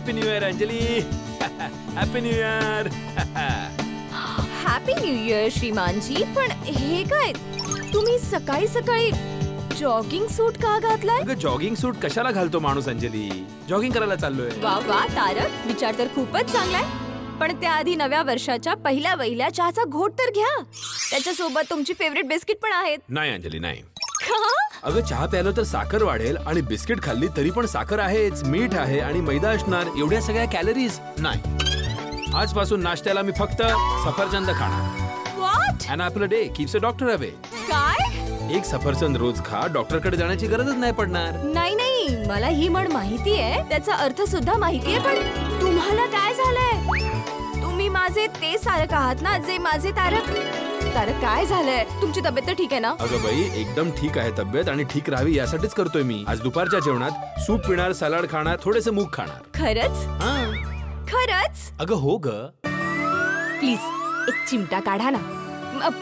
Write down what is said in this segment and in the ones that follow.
Happy new year Anjali. Happy new year. Happy new year श्रीमानजी. पण हे काय, तुम्ही सकाळी सकाळी जॉगिंग सूट का घातलाय? अगं जॉगिंग सूट कशाला घालतो माणूस अंजली? जॉगिंग करायला चाललोय. वा वा तारक, विचार तर खूपच चांगलाय. पण त्याआधी नव्या वर्षाच्या पहिल्या वहिल्या चहाचा घोट तर घ्या. त्याच्यासोबत तुमची फेवरेट बिस्किट पण आहेत. नाही अंजली नाही. का? अगं चहा प्यालो तर साखर वाढेल आणि बिस्किट खाल्ली तरी पण साखर आहेच, मीठ आहे आणि मैदा असणार. एवढ्या सगळ्या कॅलरीज नाही. आजपासून नाश्त्याला मी फक्त सफरचंद खाणार. What? An apple a day keeps a doctor away. काय? एक सफरचंद रोज खा, डॉक्टरकडे जाण्याची गरजच नाही पडणार. नाही नाही, मला ही म्हण माहितीये, त्याचा अर्थ सुद्धा माहितीये. पण तुम्हाला काय झालंय? तुम्ही माझे ते सारक आहात ना, जे माझे तारक. तारक काय झालंय? तुमची तब्येत तर ठीक आहे ना? अगं बाई, एकदम ठीक आहे तब्येत आणि ठीक राहावी यासाठीच करतोय मी. आज दुपारच्या जेवणात सूप पिणार, सलाड खाणार, थोडेसे मूग खाणार. खरंच? खरंच? अगं हो ग. प्लीज एक चिमटा काढा ना.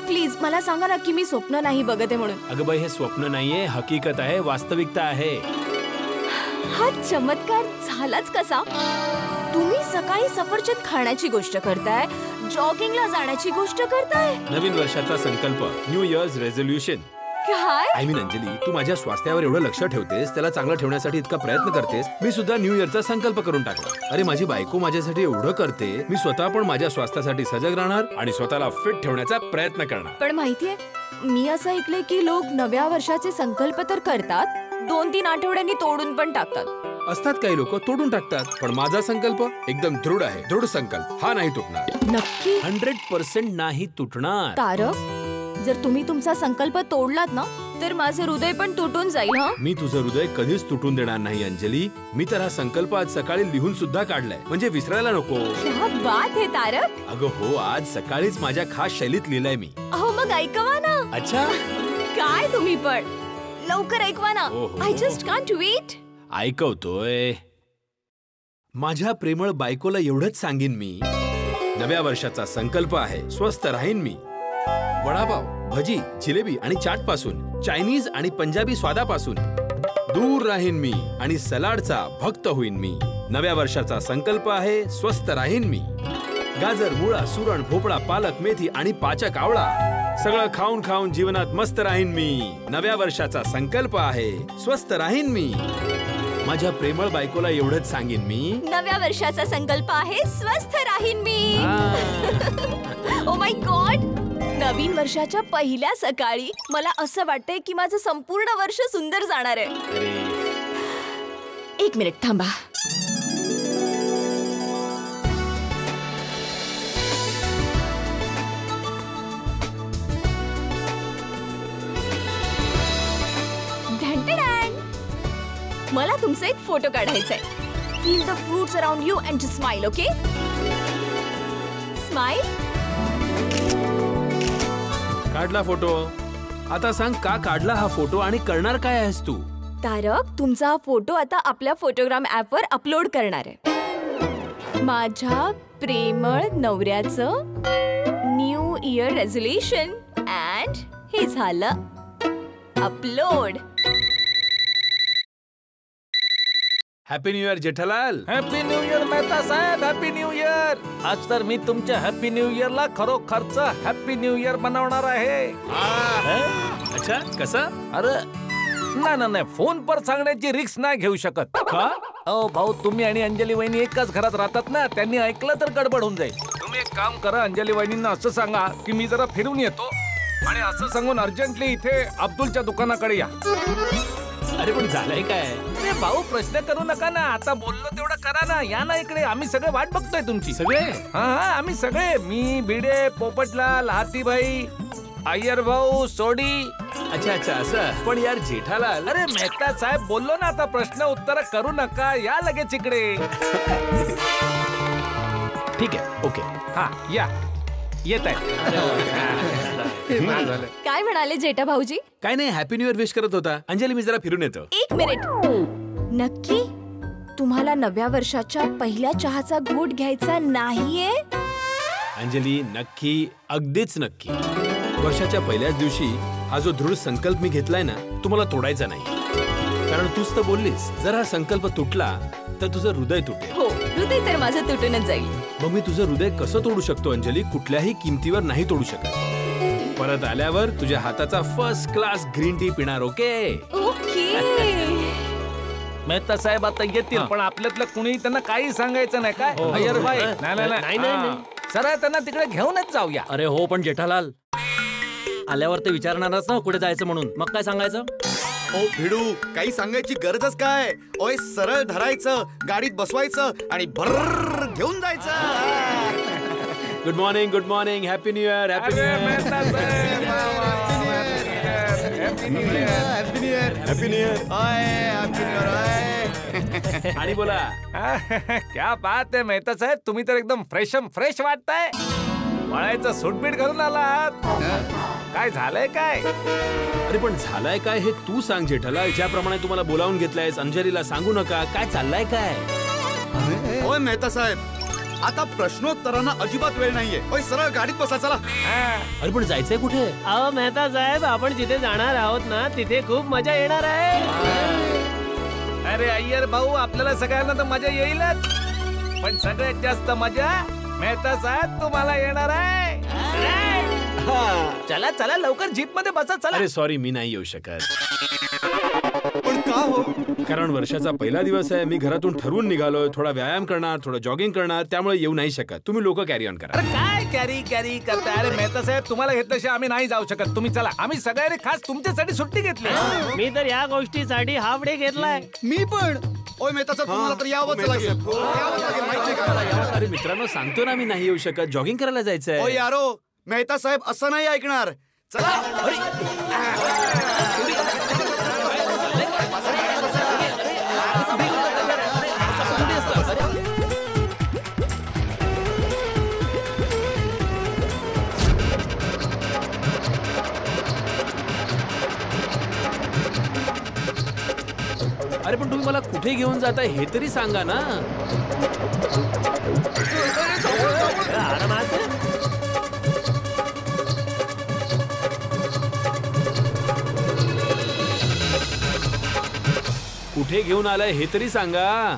प्लीज मला सांगा ना की मी स्वप्न नाही बघते म्हणून. अगं बाई, हे स्वप्न नाहीये, हकीकत आहे, वास्तविकता आहे. हा चमत्कार झालाच कसा? तुम्ही सकाळी सफरचंद खाण्याची गोष्ट करताय, जॉगिंगला जाण्याची गोष्ट करताय. नवीन वर्षाचा संकल्प, न्यू इयर्स रेझोल्युशन. काय? आय मीन अंजली, तू माझ्या स्वास्थ्यावर एवढं लक्ष ठेवतेस, त्याला चांगलं ठेवण्यासाठी इतका प्रयत्न करतेस. मी सुद्धा न्यू इयरचा संकल्प करून टाकला. अरे माझी बायको माझ्यासाठी एवढं करते, मी स्वतः पण माझ्या स्वास्थ्यासाठी सजग राहणार आणि स्वतःला फिट ठेवण्याचा प्रयत्न करणार. पण माहितीये, मी असं ऐकलंय की लोक नव्या वर्षाचे संकल्प तर करतात, 2-3 आठवड्यांनी तोडून पण टाकतात. असतात काही लोक तोडून टाकतात, पण माझा संकल्प एकदम दृढ आहे. दृढ संकल्प हा नाही तुटणार. नक्की? 100% नाही तुटणार. तारक, जर तुम्ही तुमचा संकल्प तोडलात ना, तर माझं हृदय पण तुटून जाईल. हा, मी तुझं हृदय कधीच तुटून देणार नाही अंजली. मी तर हा संकल्प आज सकाळी लिहून सुद्धा काढलाय, म्हणजे विसरायला नको. क्या बात है तारक. अगं हो, आज सकाळीच माझ्या खास शैलीत लिहिलंय मी. अहो मग ऐकवा ना. अच्छा, काय तुम्ही पण लवकर ऐकवा ना. I just can't wait. ऐकवतोय. माझ्या प्रेमळ बायकोला एवढंच सांगेन मी, नव्या वर्षाचा संकल्प आहे स्वस्थ राहीन मी. वडापाव, भजी, जिलेबी आणि चाट पासून, चायनीज आणि पंजाबी स्वादापासून दूर राहीन मी आणि सलाडचा भक्त होईन मी. नव्या वर्षाचा संकल्प आहे स्वस्थ राहीन मी. गाजर, मुळा, सुरण, भोपळा, पालक, मेथी आणि पाचक आवळा सगळं खाऊन खाऊन जीवनात मस्त राहीन मी. नव्या वर्षाचा संकल्प आहे स्वस्थ राहीन मी. माझ्या प्रेमळ बायकोला एवढंच सांगेन मी, नव्या वर्षाचा संकल्प आहे स्वस्थ राहीन मी. ओ माय गॉड, नवीन वर्षाच्या पहिल्या सकाळी मला असं वाटतंय की माझं संपूर्ण वर्ष सुंदर जाणार आहे. एक मिनिट थांबा. मला तुमचा एक फोटो काढायचा आहे. Feel the fruits around you and just smile. Okay, smile. काढला फोटो. आता सांग, का काढला हा फोटो आणि करणार काय आहेस तू? तारक, तुमचा हा फोटो आता आपल्या फोटोग्राम ॲपवर अपलोड करणार आहे. माझ्या प्रेमळ नवऱ्याचं न्यू इयर रेझोल्युशन अँड हे झालं upload. Happy new year Jethalal. Happy new year Mehta साहेब. Happy new year. आज तर मी तुमच्या हॅपी न्यू इयरला खरोखरच हॅपी न्यू इयर बनवणार आहे. अच्छा, कसं? अरे नाही, फोन पर सांगण्याची रिस्क नाही घेऊ शकत. का? अहो भाऊ, तुम्ही आणि अंजली वहिनी एकाच घरात राहतात ना, त्यांनी ऐकलं तर गडबड होऊन जाईल. तुम्ही एक काम करा, अंजली वहिनींना असं सांगा की मी जरा फिरून येतो आणि असं सांगून अर्जंटली इथे अब्दुलच्या दुकानाकडे या. अरे पण झालंय काय? अरे भाऊ, प्रश्न करू नका ना. आता बोललो तेवढं करा ना. या ना इकडे, आम्ही सगळे वाट बघतोय तुमची. सगळे? हा, आम्ही सगळे. मी, भिडे, पोपटलाल, हातीभाई, अय्यर भाऊ, सोडी. अच्छा, असं. पण यार जेठालाल. अरे मेहता साहेब, बोललो ना, आता प्रश्न उत्तर करू नका. या लगेच इकडे. ठीक आहे, ओके. हा, या. येत आहे. काय म्हणाले जेठा भाऊजी? काय नाही, हॅपी न्यू इयर विश करत होता. अंजली, मी जरा फिरून येतो. एक मिनिट. नक्की तुम्हाला नव्या वर्षाच्या पहिल्या चहाचा घोट घ्यायचा नाहीये? अंजली, नक्की, अगदीच नक्की. वर्षाच्या पहिल्याच दिवशी हा जो दृढ संकल्प मी घेतलाय ना, तुम्हाला तोडायचा नाही. कारण तूच तर बोललीस, जर हा संकल्प तुटला तर तुझं हृदय तुटेल. हो, हृदय तर माझं तुटूनच जाईल. मग मी तुझं हृदय कसं तोडू शकतो अंजली? कुठल्याही किमतीवर नाही तोडू शकत. परत आल्यावर तुझ्या हाताचा फर्स्ट क्लास ग्रीन टी पिणार. Okay okay. मेहता साहेब आता येतील, पण आपल्यातलं कुणी त्यांना काही सांगायचं नाही काय? अय्यर भाई, नाही, सरळ त्यांना तिकडे घेऊनच जाऊया. अरे हो, पण जेठालाल आल्यावर ते विचारणारच ना कुठे जायचं म्हणून. मग काय सांगायचं? ओ भिडू, काही सांगायची गरजच काय? ओय सरळ धरायचं, गाडीत बसवायचं आणि भर घेऊन जायचं. Good morning, good morning. Happy new year. Happy new year. Mehta साहेब, happy new year. Happy new year. आणि बोला. क्या बात आहे मेहता साहेब, तुम्ही तर एकदम फ्रेश वाटताय. मळायचं सूटबीट घालून आलात. काय झालंय काय? अरे पण झालाय काय हे तू सांग जेठाला. ज्याप्रमाणे तुम्हाला बोलावून घेतलंयस, अंजलीला सांगू नका. काय चाललंय काय? ओय मेहता साहेब, आता प्रश्नोत्तरांना अजिबात वेळ नाहीये. ओय सरळ गाडीत बसा, चला. अरे पण जायचंय कुठे? अहो मेहता साहेब, आपण जिथे जाणार आहोत ना तिथे खूप मजा येणार आहे. अरे अय्यर भाऊ, आपल्याला सगळ्यांना तर मजा येईलच, पण सगळ्यात जास्त मजा मेहता साहेब तुम्हाला येणार आहे. चला चला लवकर जीप मध्ये बसा. चला. अरे सॉरी, मी नाही येऊ शकत. पण का हो? कारण वर्षाचा पहिला दिवस आहे. मी घरातून ठरवून निघालोय. थोडा व्यायाम करणार, थोडं जॉगिंग करणार, त्यामुळे येऊ नाही शकत. तुम्ही लोक कॅरी ऑन करा. अरे काय कॅरी करताय? अरे मेहता साहेब, तुम्हाला घेतल्याशिवाय आम्ही नाही जाऊ शकत. तुम्ही चला. आम्ही सगळ्यांनी खास तुमच्यासाठी सुट्टी घेतली. मी तर या गोष्टीसाठी हाफ डे घेतलाय. मी पण. ओय मेहता साहेब, तुम्हाला तर यावंच लागेल. यावंच लागेल, माहिती का? अरे मित्रांनो, सांगतो ना मी नाही येऊ शकत. जॉगिंग करायला ओ जायचंय. यारो, मेहता साहेब असं नाही ऐकणार. चला. अरे पण तुम्ही मला कुठे घेऊन जाताय हे तरी सांगा ना. कुठे घेऊन आलाय हे तरी सांगा.